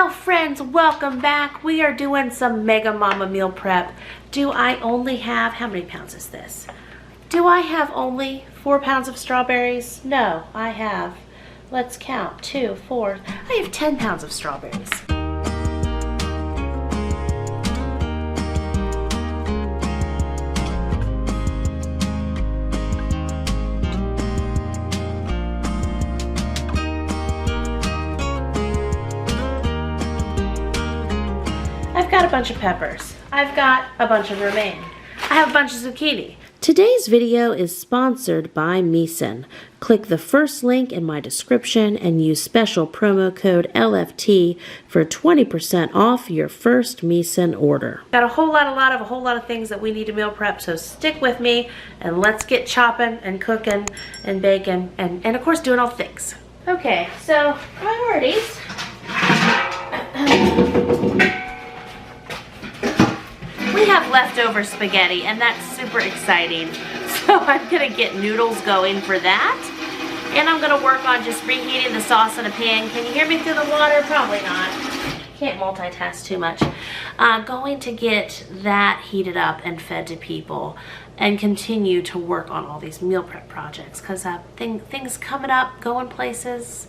Well, friends, welcome back. We are doing some Mega Mama meal prep. Do I only have, how many pounds is this? Do I have only 4 pounds of strawberries? No, I have, let's count, 2, 4, I have 10 pounds of strawberries. I've got a bunch of peppers. I've got a bunch of romaine. I have a bunch of zucchini. Today's video is sponsored by Meeson. Click the first link in my description and use special promo code LFT for 20% off your first Meeson order. Got a whole lot of things that we need to meal prep, so stick with me and let's get chopping and cooking and baking and of course doing all the things. Okay, so priorities. We have leftover spaghetti and that's super exciting. So I'm gonna get noodles going for that. And I'm gonna work on just reheating the sauce in a pan. Can you hear me through the water? Probably not. Can't multitask too much. Going to get that heated up and fed to people and continue to work on all these meal prep projects because things coming up, going places,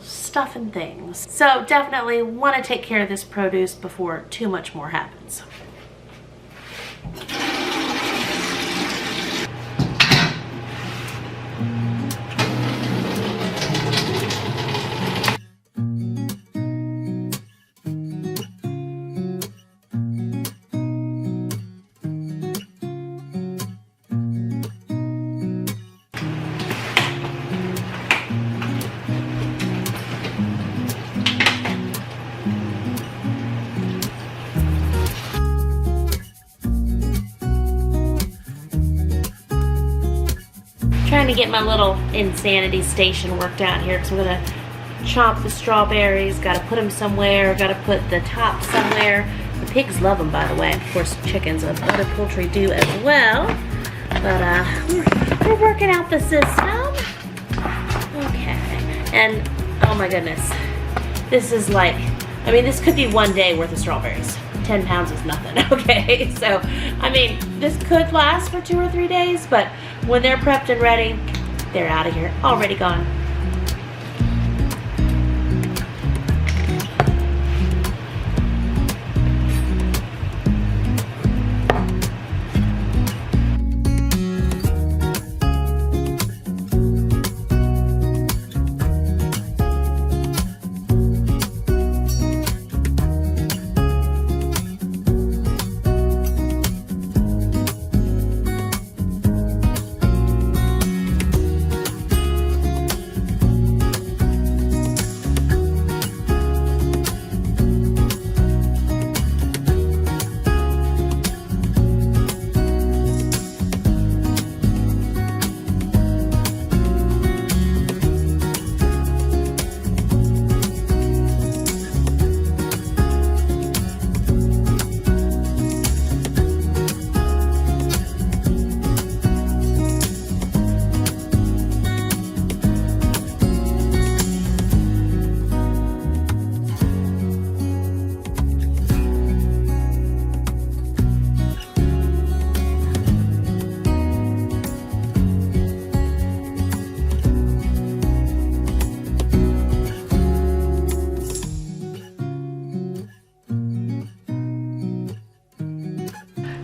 stuff and things. So definitely want to take care of this produce before too much more happens. Trying to get my little insanity station worked out here because I'm going to chop the strawberries, got to put them somewhere, got to put the top somewhere. The pigs love them, by the way. Of course, chickens and other poultry do as well. But we're working out the system. Okay. And, oh my goodness. This is like, I mean, this could be one day worth of strawberries. 10 pounds is nothing, okay? So, I mean, this could last for 2 or 3 days, but when they're prepped and ready, they're out of here, already gone.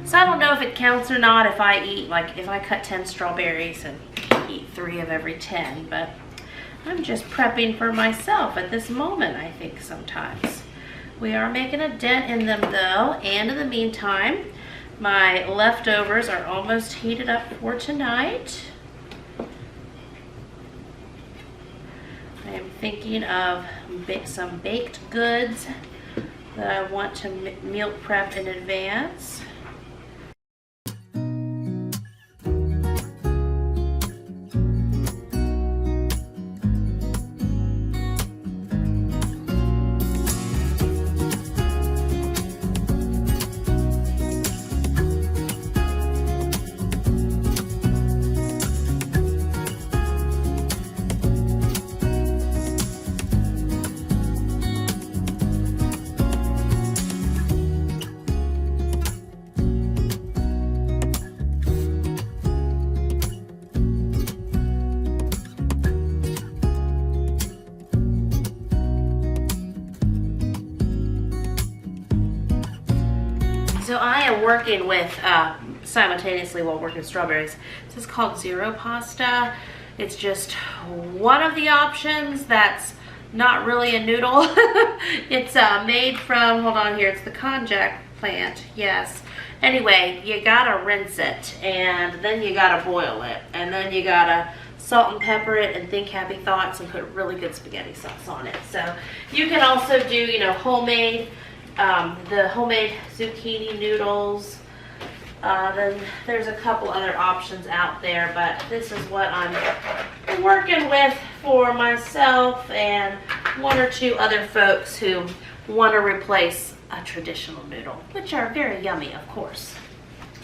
So I don't know if it counts or not if I eat, like if I cut 10 strawberries and eat 3 of every 10, but I'm just prepping for myself at this moment, I think sometimes. We are making a dent in them though, and in the meantime, my leftovers are almost heated up for tonight. I am thinking of some baked goods that I want to meal prep in advance. So I am working with, simultaneously while working with strawberries. This is called Zero Pasta. It's just one of the options that's not really a noodle. It's made from, hold on here, it's the konjac plant, yes. Anyway, you gotta rinse it, and then you gotta boil it, and then you gotta salt and pepper it and think happy thoughts and put really good spaghetti sauce on it. So you can also do, you know, homemade, the homemade zucchini noodles. Then there's a couple other options out there, but this is what I'm working with for myself and one or two other folks who want to replace a traditional noodle, which are very yummy, of course.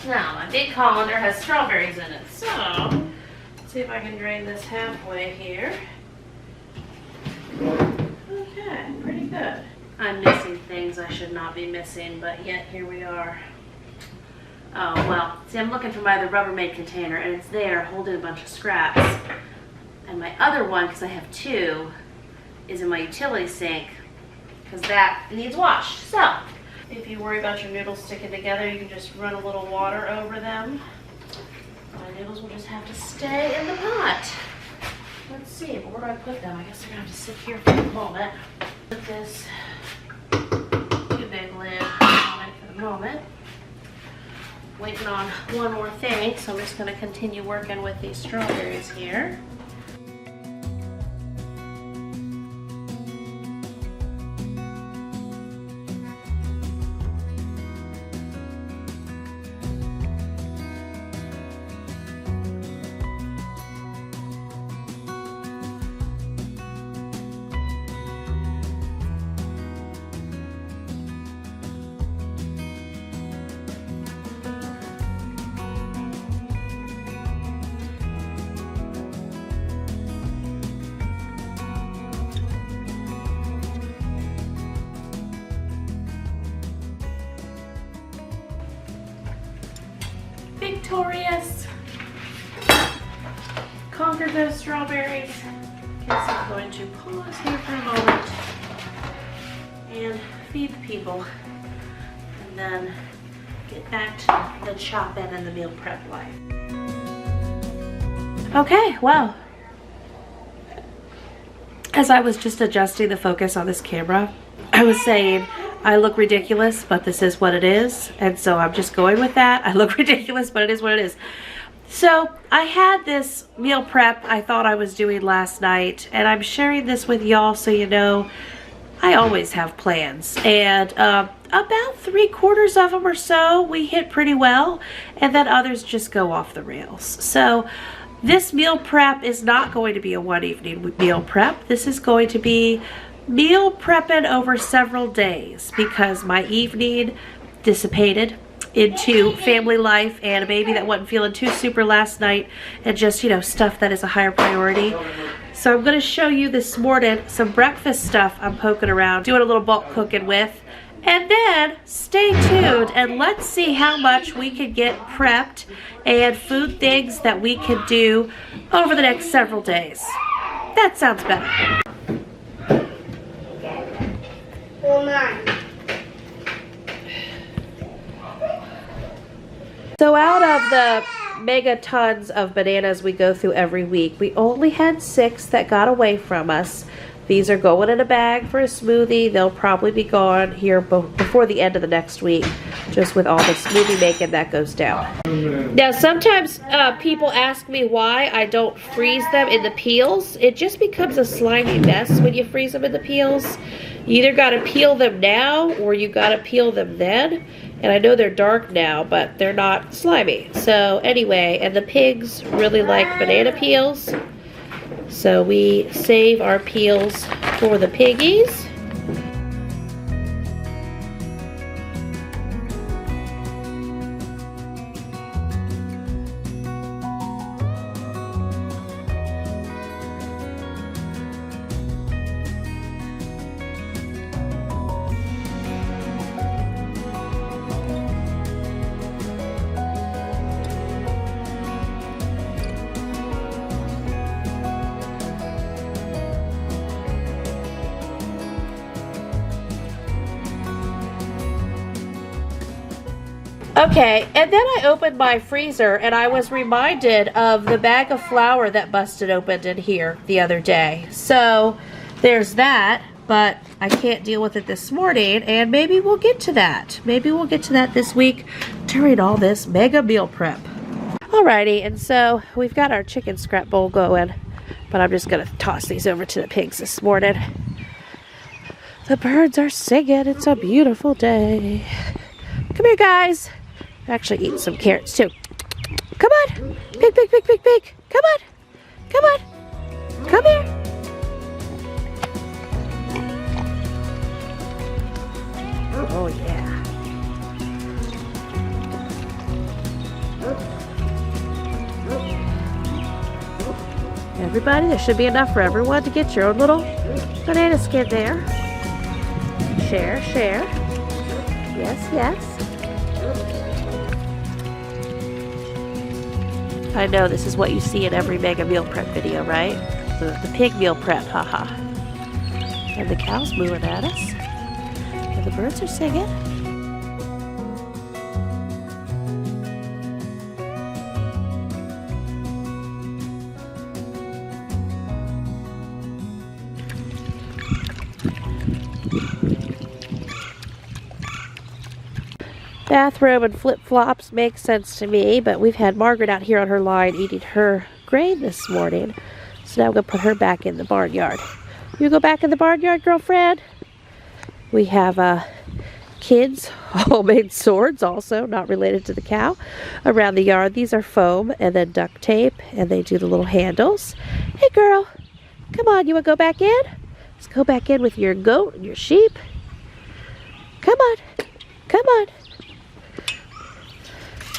Now, my big colander has strawberries in it, so let's see if I can drain this halfway here. Okay, pretty good. I'm missing things I should not be missing, but yet here we are. Oh, well, see, I'm looking for my other Rubbermaid container, and it's there holding a bunch of scraps. And my other one, because I have two, is in my utility sink, because that needs washed. So, if you worry about your noodles sticking together, you can just run a little water over them. My noodles will just have to stay in the pot. Let's see, but where do I put them? I guess they're going to have to sit here for a moment. Put this too big lid on it for the moment. Waiting on one more thing, so I'm just going to continue working with these strawberries here. Victorious. Conquered those strawberries. Guess I'm going to pause here for a moment and feed the people, and then get back to the chopping and the meal prep life. Okay, well, as I was just adjusting the focus on this camera, I was saying, I look ridiculous, but this is what it is. And so I'm just going with that. I look ridiculous, but it is what it is. So I had this meal prep I thought I was doing last night, and I'm sharing this with y'all so you know I always have plans. And about 3/4 of them or so we hit pretty well, and then others just go off the rails. So this meal prep is not going to be a one evening meal prep. This is going to be meal prepping over several days, because my evening dissipated into family life and a baby that wasn't feeling too super last night, and just, you know, stuff that is a higher priority. So I'm going to show you this morning some breakfast stuff I'm poking around, doing a little bulk cooking with, and then stay tuned and let's see how much we can get prepped and food things that we can do over the next several days. That sounds better. So out of the mega tons of bananas we go through every week, we only had 6 that got away from us. These are going in a bag for a smoothie. They'll probably be gone here before the end of the next week, just with all the smoothie making that goes down. Now sometimes people ask me why I don't freeze them in the peels. It just becomes a slimy mess when you freeze them in the peels. You either got to peel them now or you got to peel them then. And I know they're dark now, but they're not slimy. So anyway, and the pigs really like banana peels. So we save our peels for the piggies. Okay, and then I opened my freezer and I was reminded of the bag of flour that busted open in here the other day. So there's that, but I can't deal with it this morning, and maybe we'll get to that. Maybe we'll get to that this week during all this mega meal prep. Alrighty, and so we've got our chicken scrap bowl going, but I'm just gonna toss these over to the pigs this morning. The birds are singing, it's a beautiful day. Come here, guys. I'm actually eating some carrots too. Come on, pig, pig, pig, pig, pig. Come on, come on, come here. Oh yeah. Everybody, there should be enough for everyone to get your own little banana skin there. Share, share. Yes, yes. I know this is what you see in every mega meal prep video, right? The pig meal prep, haha. And the cows mooing at us. And the birds are singing. Bathrobe and flip-flops make sense to me, but we've had Margaret out here on her line eating her grain this morning. So now I'm going to put her back in the barnyard. You go back in the barnyard, girlfriend? We have kids' homemade swords, also not related to the cow, around the yard. These are foam and then duct tape, and they do the little handles. Hey, girl, come on, you want to go back in? Let's go back in with your goat and your sheep. Come on, come on.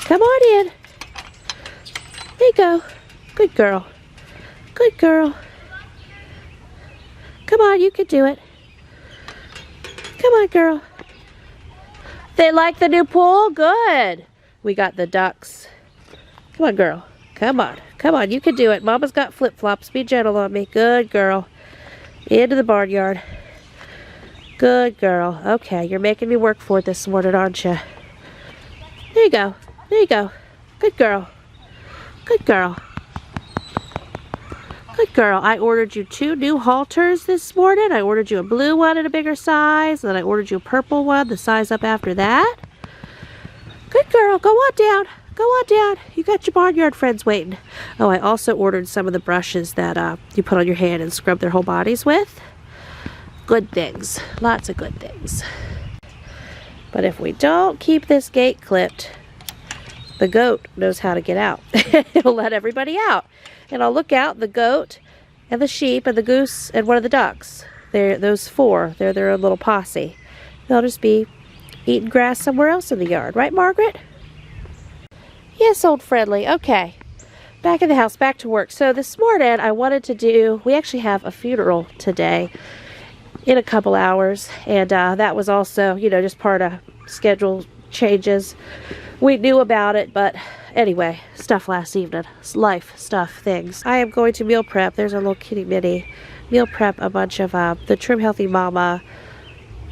Come on in. There you go. Good girl. Good girl. Come on, you can do it. Come on, girl. They like the new pool? Good. We got the ducks. Come on, girl. Come on. Come on, you can do it. Mama's got flip-flops. Be gentle on me. Good girl. Into the barnyard. Good girl. Okay, you're making me work for it this morning, aren't you? There you go. There you go. Good girl. Good girl. Good girl. I ordered you 2 new halters this morning. I ordered you a blue one in a bigger size. And then I ordered you a purple one, the size up after that. Good girl. Go on down. Go on down. You got your barnyard friends waiting. Oh, I also ordered some of the brushes that you put on your hand and scrub their whole bodies with. Good things. Lots of good things. But if we don't keep this gate clipped, the goat knows how to get out. It'll let everybody out. And I'll look out the goat and the sheep and the goose and one of the ducks. Those 4, they're their own little posse. They'll just be eating grass somewhere else in the yard. Right, Margaret? Yes, old friendly. Okay. Back in the house, back to work. So this morning I wanted to do, we actually have a funeral today in a couple hours. And that was also, you know, just part of schedule changes. We knew about it, but anyway, stuff last evening. Life stuff, things. I am going to meal prep. There's a little kitty mini. Meal prep a bunch of the Trim Healthy Mama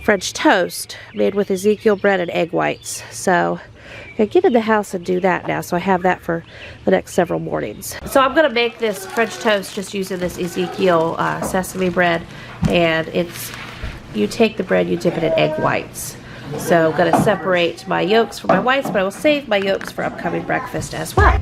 French toast made with Ezekiel bread and egg whites. So I get in the house and do that now. So I have that for the next several mornings. So I'm going to make this French toast just using this Ezekiel sesame bread. And it's, you take the bread, you dip it in egg whites. So I'm going to separate my yolks from my whites, but I will save my yolks for upcoming breakfast as well.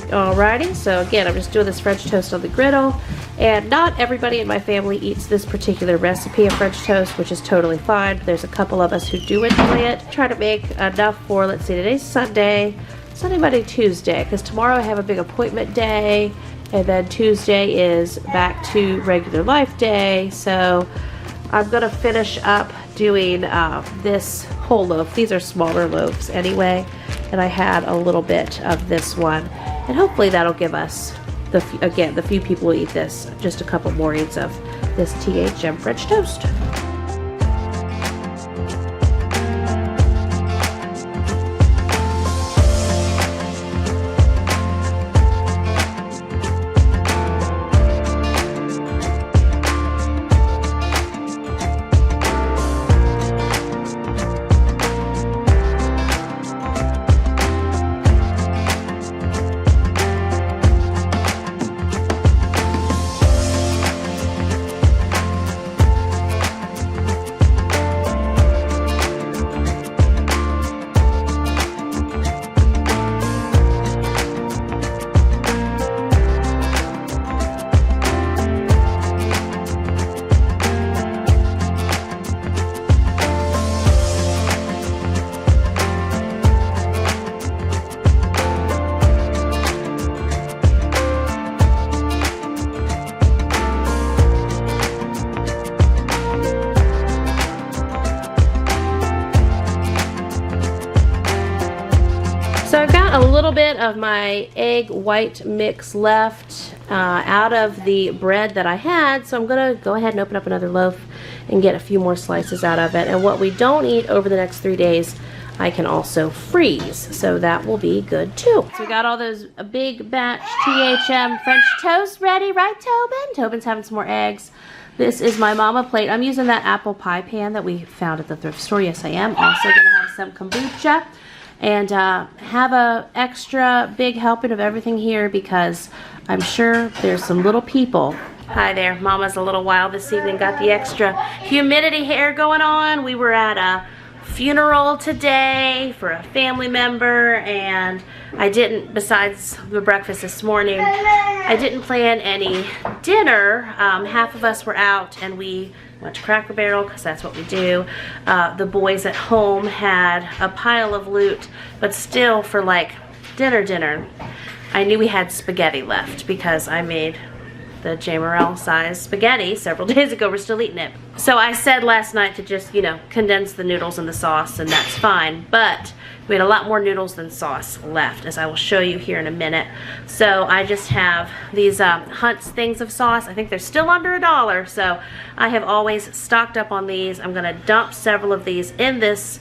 Alrighty, so again, I'm just doing this French toast on the griddle, and not everybody in my family eats this particular recipe of French toast, which is totally fine. There's a couple of us who do enjoy it. Try to make enough for, let's see, today's Sunday, Monday, Tuesday, because tomorrow I have a big appointment day, and then Tuesday is back to regular life day, so I'm gonna finish up doing this whole loaf. These are smaller loaves anyway, and I had a little bit of this one, and hopefully that'll give us, the few people who eat this, just a couple mornings of this Thm French toast. So I've got a little bit of my egg white mix left out of the bread that I had, so I'm going to go ahead and open up another loaf and get a few more slices out of it. And what we don't eat over the next 3 days, I can also freeze, so that will be good too. So we got all those big batch Thm French toast ready, right Tobin? Tobin's having some more eggs. This is my mama plate. I'm using that apple pie pan that we found at the thrift store. Yes, I am. Also going to have some kombucha and have a extra big helping of everything here because I'm sure there's some little people. Hi there, Mama's a little wild this evening. Got the extra humidity hair going on. We were at a funeral today for a family member, and I didn't, besides the breakfast this morning, I didn't plan any dinner. Half of us were out and we went to Cracker Barrel because that's what we do. The boys at home had a pile of loot, but still for like dinner, I knew we had spaghetti left because I made the Jamerrill size spaghetti several days ago. We're still eating it. So I said last night to just, you know, condense the noodles and the sauce, and that's fine. But we had a lot more noodles than sauce left, as I will show you here in a minute. So I just have these Hunt's things of sauce. I think they're still under $1, so I have always stocked up on these. I'm gonna dump several of these in this,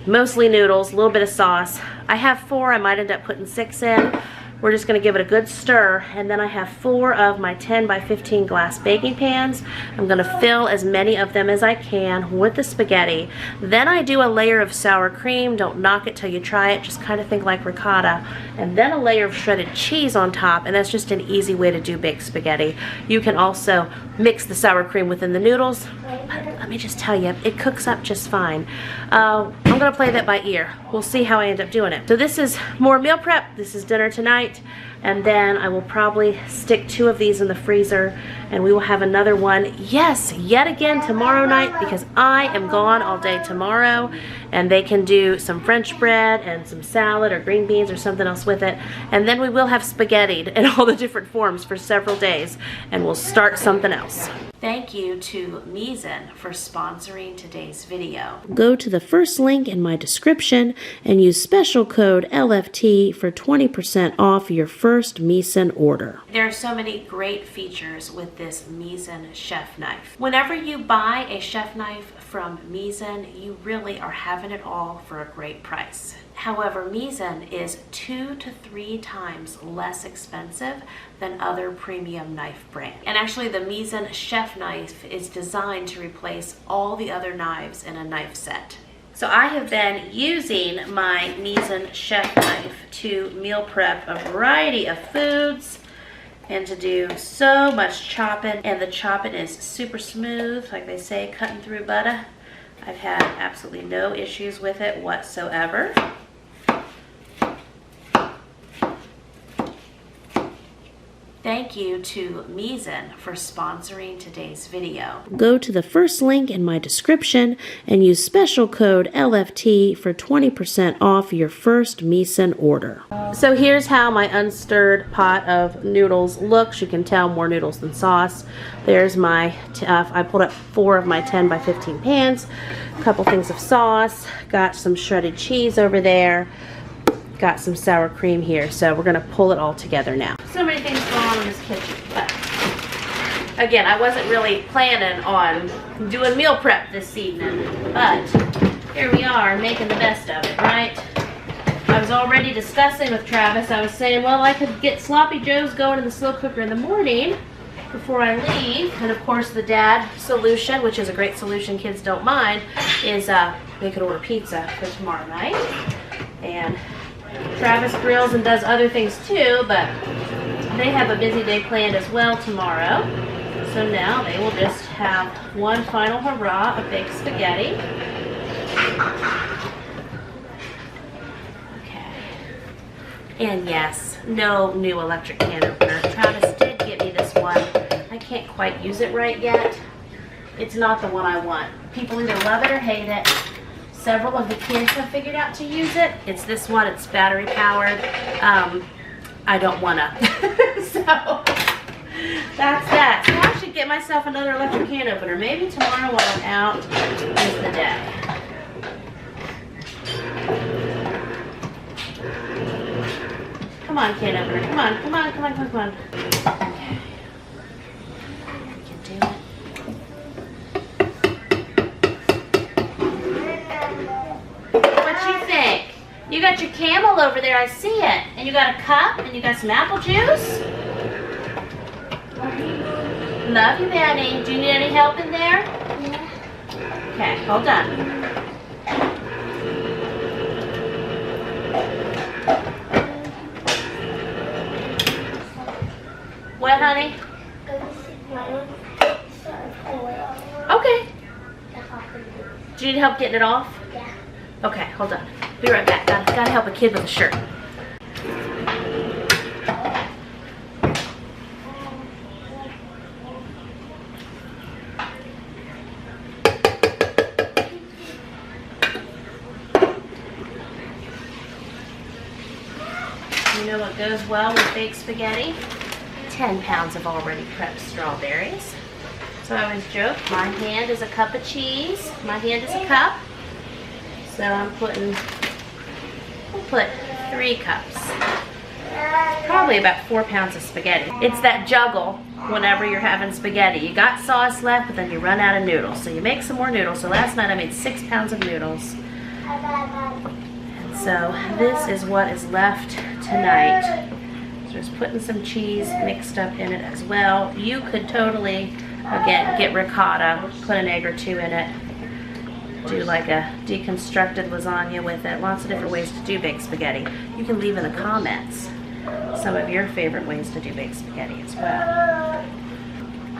mostly noodles, a little bit of sauce. I have 4, I might end up putting 6 in. We're just going to give it a good stir, and then I have 4 of my 10 by 15 glass baking pans. I'm going to fill as many of them as I can with the spaghetti. Then I do a layer of sour cream. Don't knock it till you try it. Just kind of think like ricotta. And then a layer of shredded cheese on top, and that's just an easy way to do baked spaghetti. You can also mix the sour cream within the noodles. But let me just tell you, it cooks up just fine. I'm going to play that by ear. We'll see how I end up doing it. So this is more meal prep. This is dinner tonight. And then I will probably stick 2 of these in the freezer, and we will have another one, yes, yet again tomorrow night, because I am gone all day tomorrow, and they can do some French bread and some salad or green beans or something else with it. And then we will have spaghetti in all the different forms for several days, and we'll start something else. Thank you to Misen for sponsoring today's video. Go to the first link in my description and use special code LFT for 20% off your first Misen order. There are so many great features with this Misen chef knife. Whenever you buy a chef knife from Misen, you really are having it all for a great price. However, Misen is 2 to 3 times less expensive than other premium knife brands. And actually the Misen chef knife is designed to replace all the other knives in a knife set. So I have been using my Misen chef knife to meal prep a variety of foods and to do so much chopping, and the chopping is super smooth, like they say, cutting through butter. I've had absolutely no issues with it whatsoever. Thank you to Misen for sponsoring today's video. Go to the first link in my description and use special code LFT for 20% off your first Misen order. So here's how my unstirred pot of noodles looks. You can tell more noodles than sauce. There's my, I pulled up 4 of my 10 by 15 pans. A couple things of sauce. Got some shredded cheese over there. Got some sour cream here, so we're gonna pull it all together now. So many things going on in this kitchen, but again, I wasn't really planning on doing meal prep this evening, but here we are making the best of it, right? I was already discussing with Travis, I was saying, well, I could get sloppy joes going in the slow cooker in the morning before I leave, and of course the dad solution, which is a great solution kids don't mind, is they could order pizza for tomorrow night. And Travis grills and does other things too, but they have a busy day planned as well tomorrow. So now they will just have one final hurrah of baked spaghetti. Okay. And yes, no new electric can opener. Travis did get me this one. I can't quite use it right yet. It's not the one I want. People either love it or hate it. Several of the kids have figured out to use it. It's this one, it's battery powered. I don't wanna. So that's that. So I should get myself another electric can opener. Maybe tomorrow while I'm out is the day. Come on, can opener. Come on, come on, come on, come on, come on. Okay. We can do it. You got your Camel over there, I see it. And you got a cup, and you got some apple juice. Love you, Benny. Do you need any help in there? Yeah. Okay, hold on. What, honey? Okay. Do you need help getting it off? Yeah. Okay, hold on. Be right back. Gotta help a kid with a shirt. You know what goes well with baked spaghetti? 10 pounds of already prepped strawberries. So I always joke, my hand is a cup of cheese. My hand is a cup. So I'm putting, we'll put 3 cups. Probably about 4 pounds of spaghetti. It's that juggle whenever you're having spaghetti. You got sauce left, but then you run out of noodles. So you make some more noodles. So last night I made 6 pounds of noodles. And so this is what is left tonight. So just putting some cheese mixed up in it as well. You could totally, again, get ricotta, put an egg or 2 in it. Do like a deconstructed lasagna with it. Lots of different ways to do baked spaghetti. You can leave in the comments some of your favorite ways to do baked spaghetti as well.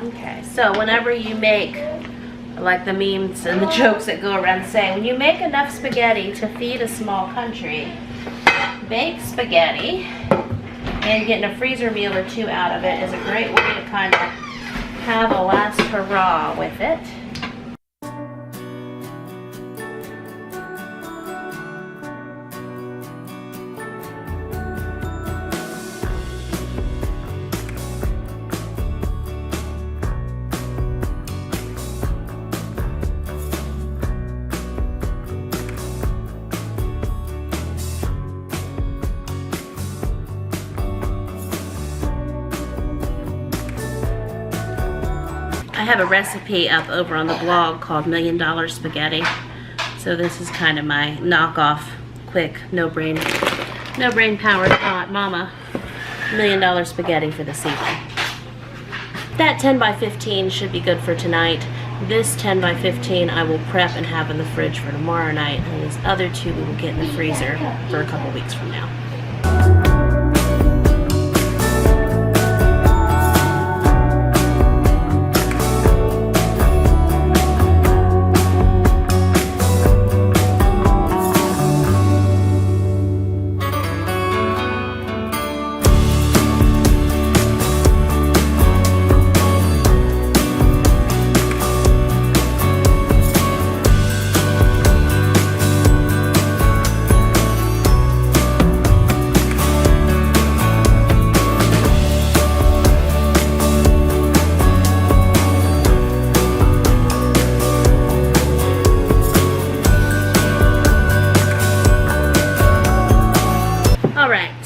Okay, so whenever you make, like the memes and the jokes that go around saying, when you make enough spaghetti to feed a small country, baked spaghetti and getting a freezer meal or 2 out of it is a great way to kind of have a last hurrah with it. I have a recipe up over on the blog called $1 Million Spaghetti. So this is kind of my knockoff, quick, no brain power thought, mama, $1 Million Spaghetti for this evening. That 10 by 15 should be good for tonight. This 10 by 15 I will prep and have in the fridge for tomorrow night, and these other 2 we will get in the freezer for a couple weeks from now.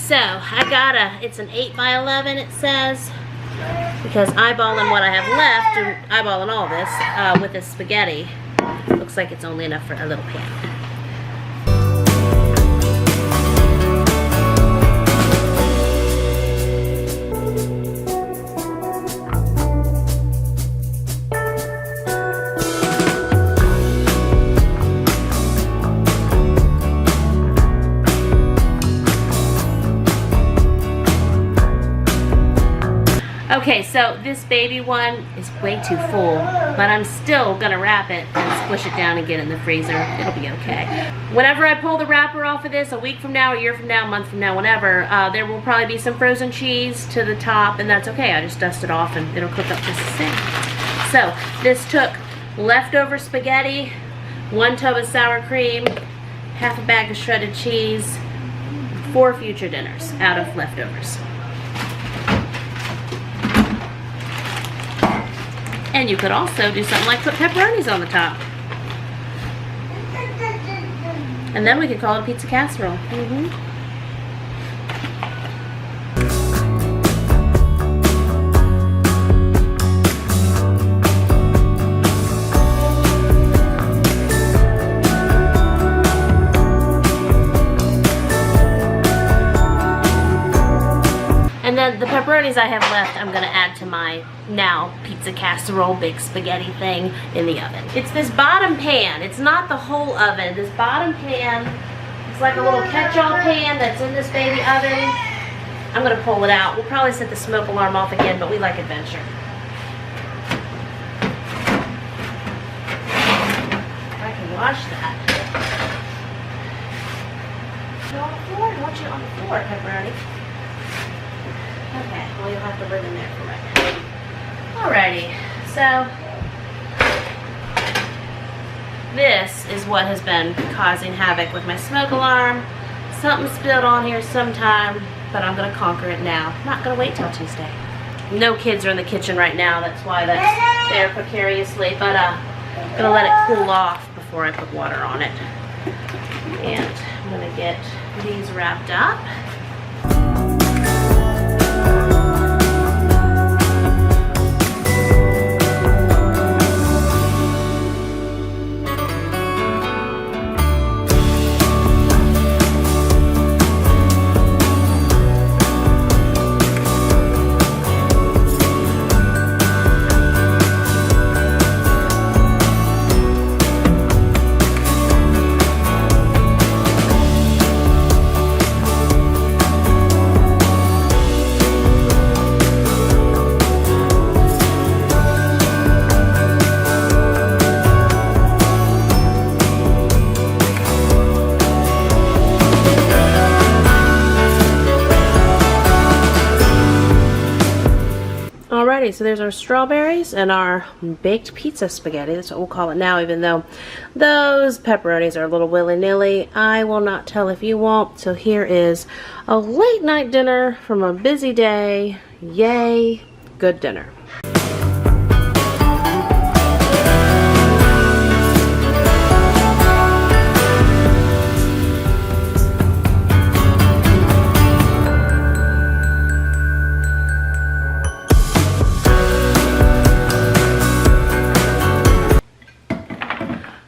So it's an 8 by 11 it says, because eyeballing what I have left and eyeballing all this with the spaghetti, looks like it's only enough for a little pan. Okay, so this baby one is way too full, but I'm still gonna wrap it and squish it down and get it in the freezer. It'll be okay. Whenever I pull the wrapper off of this, a week from now, a year from now, a month from now, whenever, there will probably be some frozen cheese to the top, and that's okay. I just dust it off and it'll cook up just the same. So this took leftover spaghetti, 1 tub of sour cream, half a bag of shredded cheese, 4 future dinners out of leftovers. And you could also do something like put pepperonis on the top. And then we could call it a pizza casserole. And then the pepperonis I have left, I'm gonna add to my now pizza casserole big spaghetti thing in the oven. It's this bottom pan. It's not the whole oven. This bottom pan, it's like a little catch-all pan that's in this baby oven. I'm gonna pull it out. We'll probably set the smoke alarm off again, but we like adventure. I can wash that. You on the floor? I want you on the floor, pepperoni. Okay, well you'll have to live in there for right now. Alrighty, so this is what has been causing havoc with my smoke alarm. Something spilled on here sometime, but I'm gonna conquer it now. I'm not gonna wait till Tuesday. No kids are in the kitchen right now, that's why that's there precariously, but I'm gonna let it cool off before I put water on it. And I'm gonna get these wrapped up. Alrighty, so there's our strawberries and our baked pizza spaghetti. That's what we'll call it now, even though those pepperonis are a little willy-nilly. I will not tell if you won't. So here is a late night dinner from a busy day. Yay, good dinner.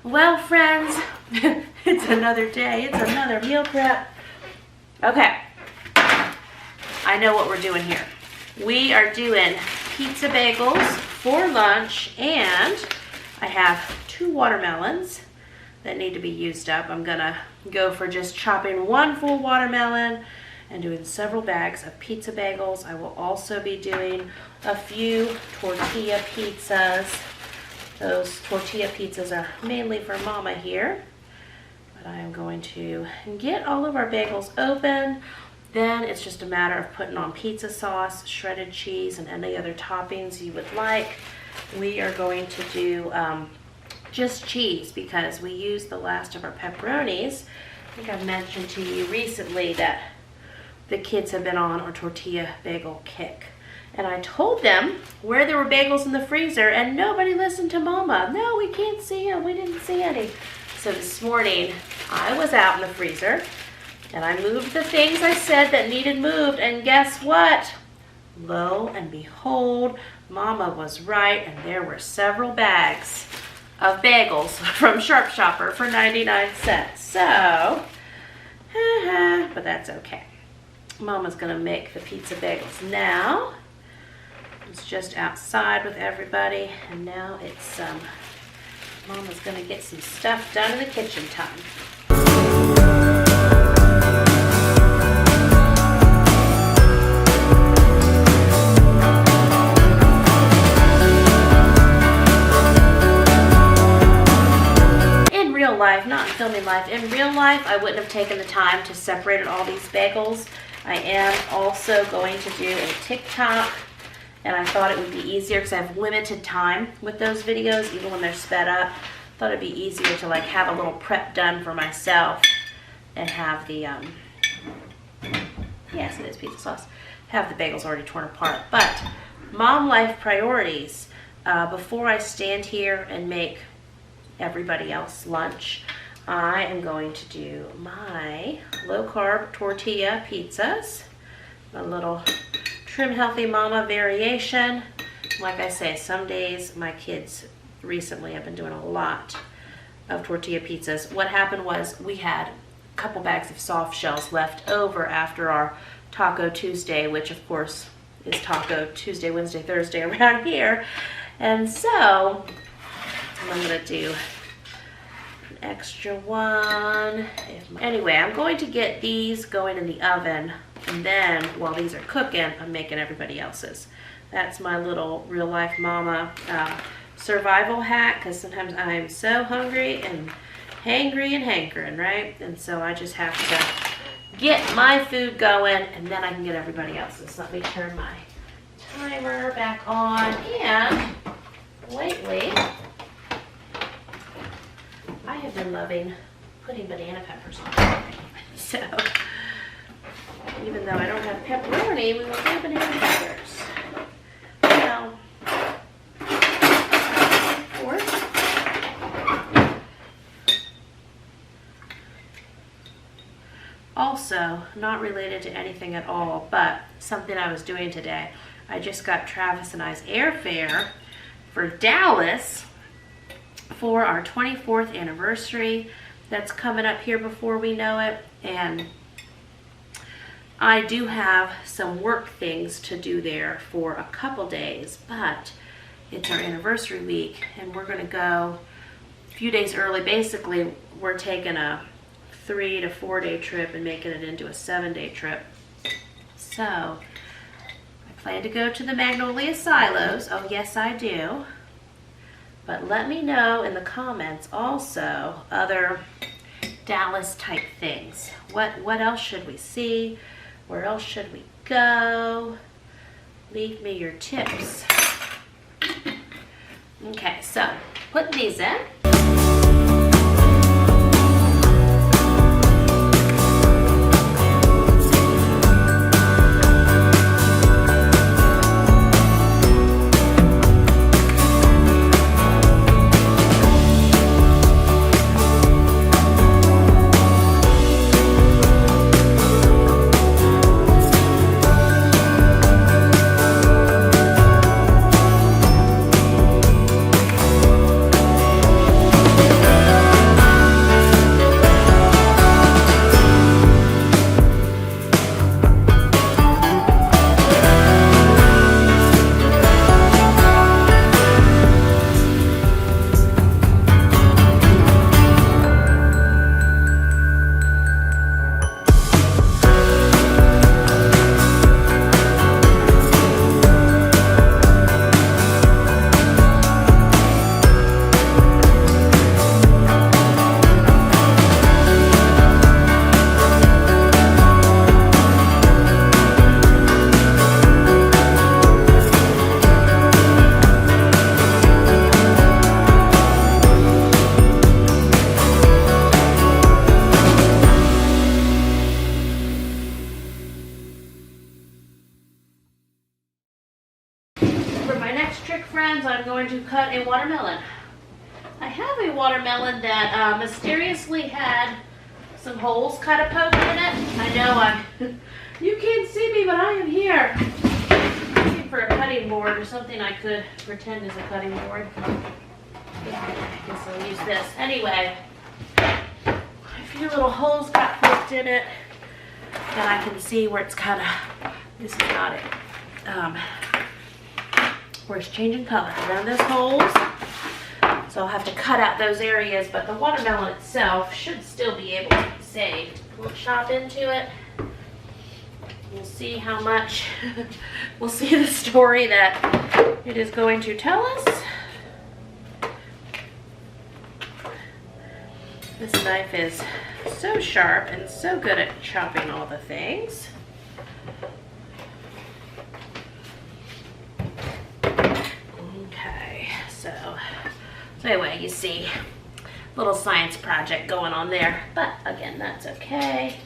Well, friends, it's another day. It's another meal prep. Okay, I know what we're doing here. We are doing pizza bagels for lunch, and I have 2 watermelons that need to be used up. I'm gonna go for just chopping 1 full watermelon and doing several bags of pizza bagels. I will also be doing a few tortilla pizzas. Those tortilla pizzas are mainly for Mama here. But I am going to get all of our bagels open. Then it's just a matter of putting on pizza sauce, shredded cheese, and any other toppings you would like. We are going to do just cheese because we used the last of our pepperonis. I think I've mentioned to you recently that the kids have been on our tortilla bagel kick. And I told them where there were bagels in the freezer, and nobody listened to Mama. No, we can't see them. We didn't see any. So this morning, I was out in the freezer, And I moved the things I said that needed moved, and guess what? Lo and behold, Mama was right, and there were several bags of bagels from Sharp Shopper for 99 cents. So, but that's okay. Mama's gonna make the pizza bagels now. It's just outside with everybody, and now it's Mama's gonna get some stuff done in the kitchen time. In real life, not in filming life, in real life, I wouldn't have taken the time to separate all these bagels. I am also going to do a TikTok, and I thought it would be easier because I have limited time with those videos, even when they're sped up. I thought it'd be easier to like have a little prep done for myself and have the, yes, it is pizza sauce, have the bagels already torn apart. But mom life priorities, before I stand here and make everybody else lunch, I am going to do my low-carb tortilla pizzas, a little Trim Healthy Mama variation. Like I say, some days my kids recently have been doing a lot of tortilla pizzas. What happened was we had a couple bags of soft shells left over after our Taco Tuesday, which of course is Taco Tuesday, Wednesday, Thursday around here. And so I'm gonna do an extra one. Anyway, I'm going to get these going in the oven, and then while these are cooking, I'm making everybody else's. That's my little real life mama survival hack, because sometimes I'm so hungry and hangry and hankering, right? And so I just have to get my food going, and then I can get everybody else's. Let me turn my timer back on. And lately, I have been loving putting banana peppers on everything. So, even though I don't have pepperoni, we will do banana peppers. Now, of course, also, not related to anything at all, but something I was doing today. I just got Travis and I's airfare for Dallas for our 24th anniversary. That's coming up here before we know it, and I do have some work things to do there for a couple days, but it's our anniversary week, and we're gonna go a few days early. Basically, we're taking a 3 to 4 day trip and making it into a 7-day trip. So, I plan to go to the Magnolia Silos. Oh yes, I do. But let me know in the comments also other Dallas type things. What else should we see? Where else should we go? Leave me your tips. Okay, so putting these in. I'm going to cut a watermelon. I have a watermelon that mysteriously had some holes kind of poked in it. I know you can't see me, but I am here. Looking for a cutting board or something I could pretend is a cutting board. I guess I'll use this. Anyway, a few little holes got poked in it, and I can see where it's kind of, this is not it, where it's changing color around those holes. So I'll have to cut out those areas, but the watermelon itself should still be able to be saved. We'll chop into it. We'll see how much, we'll see the story that it is going to tell us. This knife is so sharp and so good at chopping all the things. Okay, so anyway, you see, little science project going on there, but again, that's okay.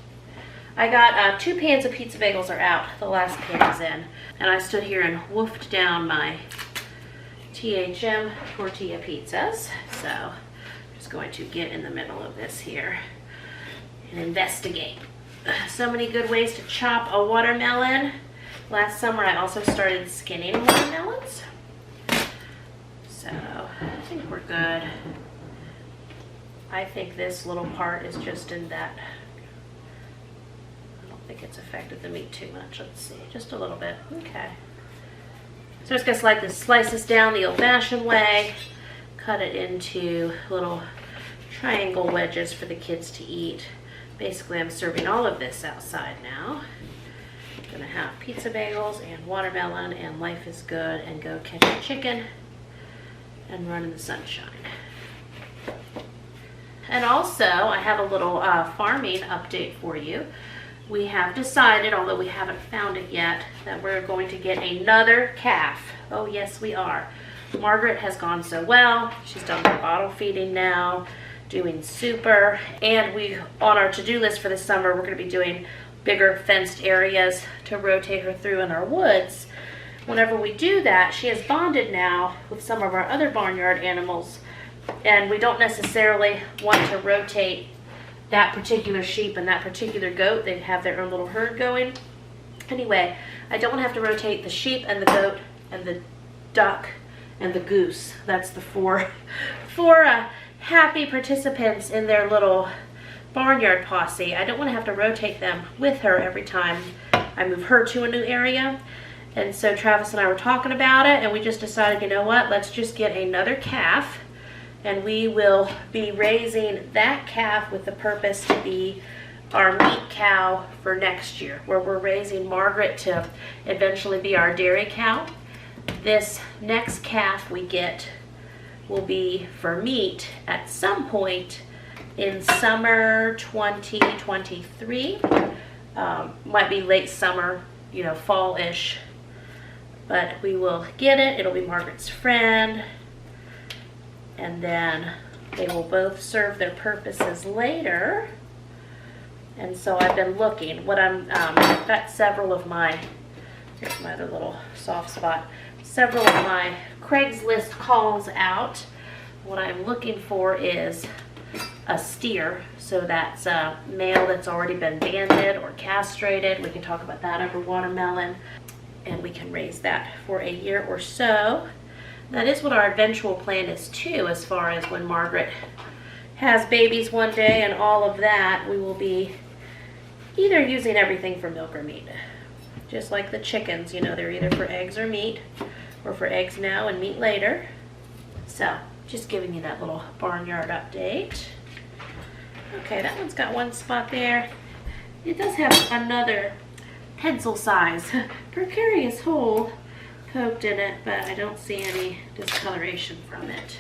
I got 2 pans of pizza bagels are out. The last pan is in, and I stood here and woofed down my Thm tortilla pizzas. So I'm just going to get in the middle of this here and investigate. So many good ways to chop a watermelon. Last summer, I also started skinning watermelons. So I think we're good. I think this little part is just in that. I don't think it's affected the meat too much. Let's see, just a little bit. Okay. So I'm just going to slice this down the old-fashioned way. Cut it into little triangle wedges for the kids to eat. Basically, I'm serving all of this outside now. I'm going to have pizza bagels and watermelon, and life is good, and go catch a chicken and run in the sunshine. And also, I have a little farming update for you. We have decided, although we haven't found it yet, that we're going to get another calf. Oh yes, we are. Margaret has gone so well. She's done her bottle feeding now, doing super, and we, on our to-do list for the summer, we're going to be doing bigger fenced areas to rotate her through in our woods. Whenever we do that, she has bonded now with some of our other barnyard animals, and we don't necessarily want to rotate that particular sheep and that particular goat. They have their own little herd going. Anyway, I don't want to have to rotate the sheep and the goat and the duck and the goose. That's the four happy participants in their little barnyard posse. I don't want to have to rotate them with her every time I move her to a new area. And so Travis and I were talking about it, and we just decided, you know what, let's just get another calf, and we will be raising that calf with the purpose to be our meat cow for next year, where we're raising Margaret to eventually be our dairy cow. This next calf we get will be for meat at some point in summer 2023. Might be late summer, you know, fall-ish. But we will get it. It'll be Margaret's friend. And then they will both serve their purposes later. And so I've been looking. I've got several of my, here's my other little soft spot, several of my Craigslist calls out. What I'm looking for is a steer. So that's a male that's already been banded or castrated. We can talk about that over watermelon. And we can raise that for a year or so. That is what our eventual plan is too, as far as when Margaret has babies one day and all of that, we will be either using everything for milk or meat. Just like the chickens, you know, they're either for eggs or meat, or for eggs now and meat later. So, just giving you that little barnyard update. Okay, that one's got one spot there. It does have another pencil size precarious hole poked in it, but I don't see any discoloration from it.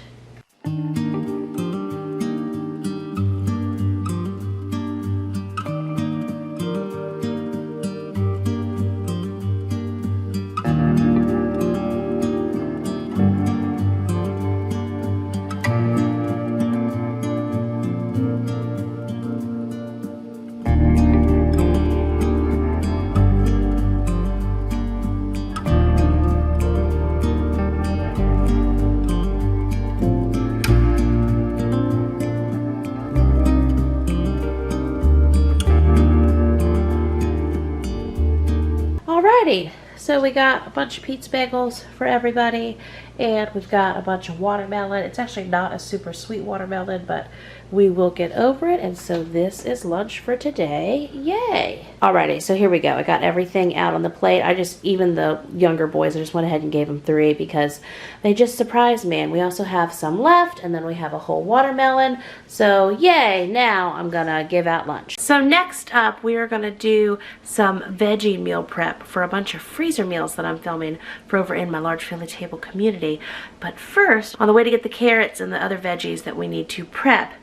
Alrighty, so we got a bunch of pizza bagels for everybody, and we've got a bunch of watermelon. It's actually not a super sweet watermelon, but we will get over it, and so this is lunch for today. Yay! Alrighty, so here we go. I got everything out on the plate. Even the younger boys, I just went ahead and gave them 3 because they just surprised me. And we also have some left, and then we have a whole watermelon. So yay, now I'm gonna give out lunch. So next up, we are gonna do some veggie meal prep for a bunch of freezer meals that I'm filming for over in my large family table community. But first, on the way to get the carrots and the other veggies that we need to prep,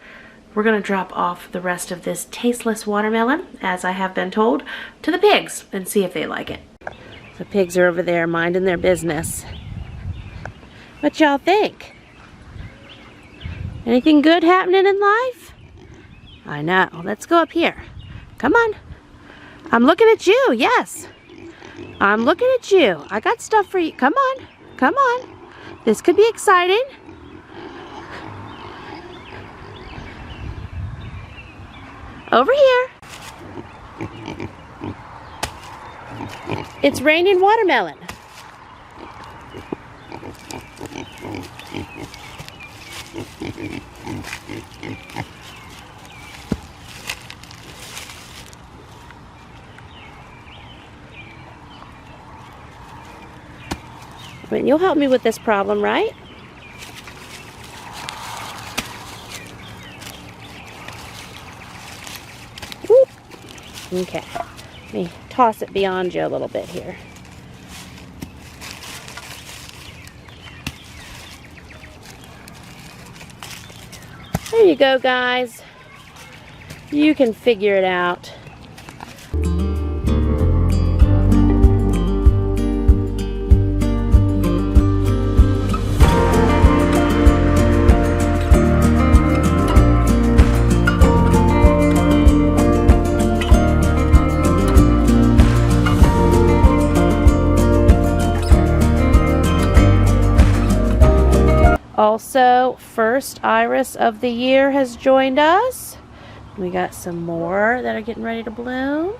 we're going to drop off the rest of this tasteless watermelon, as I have been told, to the pigs and see if they like it. The pigs are over there minding their business. What y'all think? Anything good happening in life? I know. Let's go up here. Come on. I'm looking at you. Yes. I'm looking at you. I got stuff for you. Come on. Come on. This could be exciting. Over here. It's raining watermelon. I mean, you'll help me with this problem, right? Okay, let me toss it beyond you a little bit here. There you go, guys. You can figure it out. Also, first iris of the year has joined us. We got some more that are getting ready to bloom.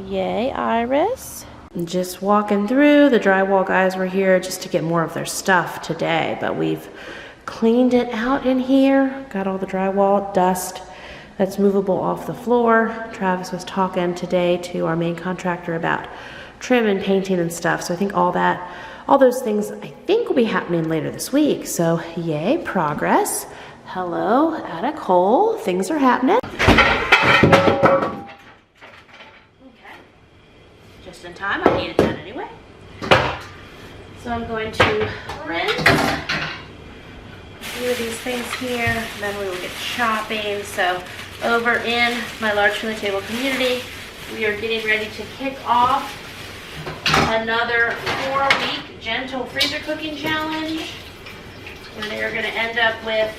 Yay, iris. Just walking through, the drywall guys were here just to get more of their stuff today, but we've cleaned it out in here. Got all the drywall dust that's movable off the floor. Travis was talking today to our main contractor about trim and painting and stuff, so I think all those things I think will be happening later this week. So yay, progress. Hello, attic hole. Things are happening. Okay. Just in time. I need it done anyway. So I'm going to rinse a few of these things here. And then we will get chopping. So over in my large family table community, we are getting ready to kick off another 4-week gentle freezer cooking challenge, where they are going to end up with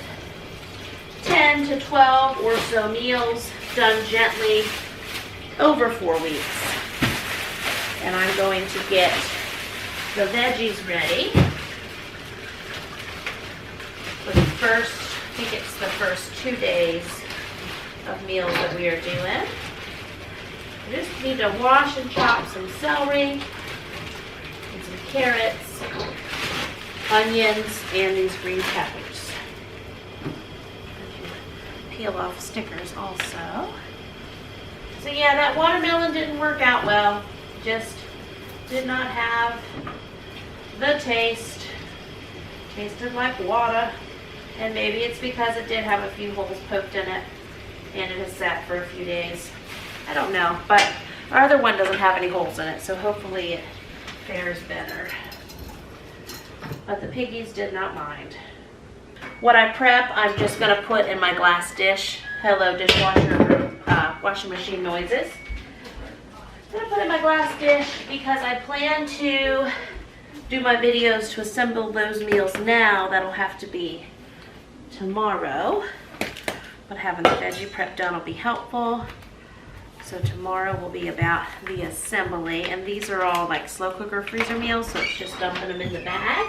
10 to 12 or so meals done gently over 4 weeks. And I'm going to get the veggies ready for the first, I think it's the first 2 days of meals that we are doing. I just need to wash and chop some celery, some carrots, onions, and these green peppers. Peel off stickers also. So yeah, that watermelon didn't work out well. Just did not have the taste. Tasted like water. And maybe it's because it did have a few holes poked in it and it has sat for a few days. I don't know, but our other one doesn't have any holes in it, so hopefully it fares better. But the piggies did not mind. What I prep, I'm just going to put in my glass dish. Hello, dishwasher, washing machine noises. I'm going to put it in my glass dish because I plan to do my videos to assemble those meals now. That'll have to be tomorrow. But having the veggie prep done will be helpful. So tomorrow will be about the assembly, and these are all like slow cooker freezer meals, so it's just dumping them in the bag.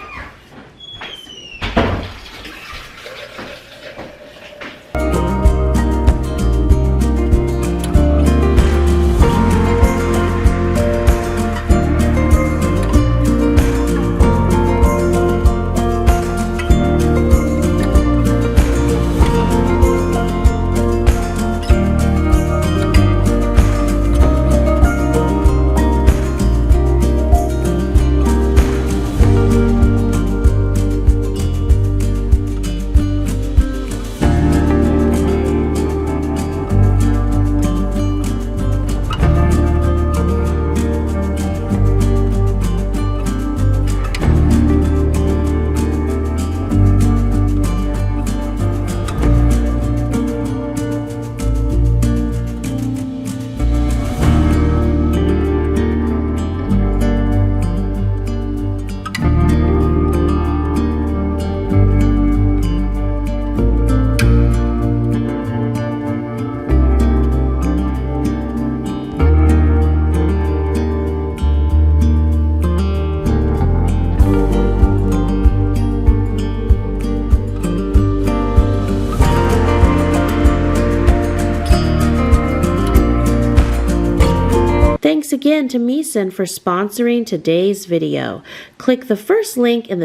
Thanks again to Meeson for sponsoring today's video. Click the first link in the